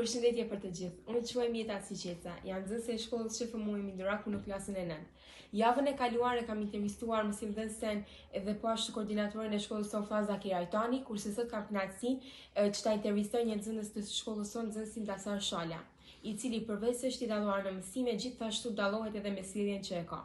Përshëndetje për të gjithë. Unë quhem Mjeta Siqeca, jam nxënëse e shkollës SHFM Mindoraku në klasën e 9. Javën e kaluar kam intervistuar mësimdhënësen dhe po ashtu koordinatorin e shkollës Sofia Zakir Ajtani, kurse sot kam kënaqësinë që ta intervistoj një nxënës të shkollës sonë, nxënësin Dasar Shala, i cili përveç se është i dalluar në mësime, gjithashtu dallohet edhe me sjelljen që e ka.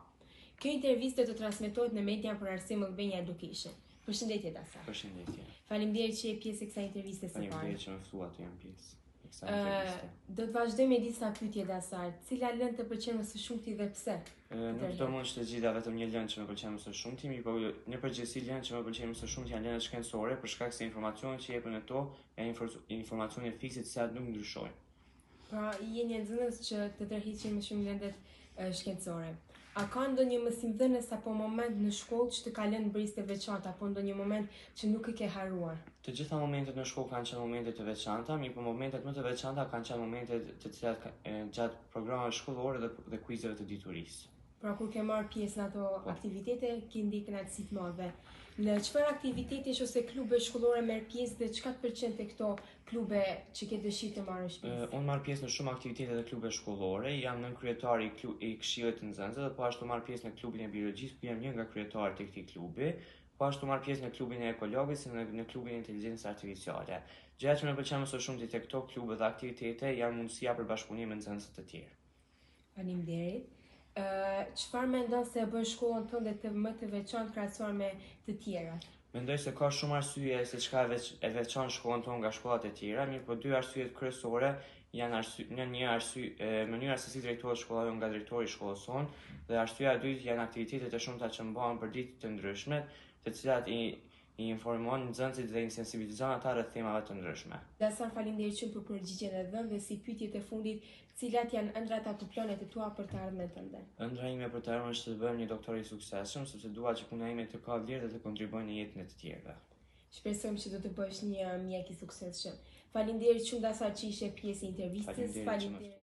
Kjo intervistë do të transmetohet në media për arsye Albania Education. Përshëndetje Dasar. Përshëndetje. Faleminderit që je pjesë e kësaj interviste së pari. Faleminderit që më ftuat të jam pjesë. Do të vazhdojmë me disa pyetje Dasar. Cila lëndë të pëlqen më së shumti dhe pse? Nuk do mund të gjitha vetëm një lëndë që më pëlqen më së shumti, por në përgjithësi lëndë që më pëlqen më së shumti janë lëndët shkencore, për shkak se informacionet që jepen ato janë informacione fikse të cilat nuk ndryshojnë. Pra, je një nxënës që të tërhiqin më shumë lëndet shkencore. A ka ndonjë mësimdhënës apo moment në shkollë që të ka lënë brisë të veçanta, apo ndonjë moment që nuk e ke haruar? Të gjitha momentet në shkollë kanë qenë momente të veçanta, por momentet më të veçanta kanë qenë momentet të cilat gjatë programeve shkollore dhe kuizeve të diturisë. Pra kur ke marrë pjesë në ato aktivitete, ke ndikë kënaqësi të madhe. Në çfarë aktivitetesh ose klube shkollore merr pjesë dhe çka të pëlqen te këto klube që ke dëshirë të marrësh pjesë? Unë marr pjesë në shumë aktivitete dhe klube shkollore, jam nënkryetari i këshillit të nxënësve dhe po ashtu marr pjesë në klubin e biologjisë, ku jam një nga kryetarët e këtij klubi. Po ashtu marr pjesë në klubin e ekologës dhe në klubin e inteligjencës artificiale. Gjëja që më pëlqen më së shumti te këto klube dhe aktivitete janë mundësia për bashkëpunim me nxënësve të tjerë. Faleminderit. Çfarë mendon se e bën shkollën tënde më të veçantë krahasuar me të tjerat? Mendoj se ka shumë arsye se çka e veçon shkollën tonë nga shkollat e tjera, por dy arsyet kryesore janë mënyra se si drejtohet shkolla jonë nga drejtori i shkollës sonë, dhe arsyeja e dytë janë aktivitetet e shumta që mbahen për ditë të ndryshme, të cilat i informojnë nxënësit dhe i sensibilizojnë ata rreth temave të ndryshme. Dasar, faleminderit shumë për përgjigjen e dhënë dhe si pyetje të fundit, cilat janë ëndrat apo planet e tua për të ardhmen tënde? Ëndra ime për të ardhmen është të bëhem një doktor i suksesshëm, sepse dua që puna ime të ka vlerë dhe të kontribuojë në jetën e të tjerëve. Shpresojmë që do të bësh një mjek i suksesshëm. Faleminderit shumë Dasar që ishe pjesë e intervistës. Faleminderit.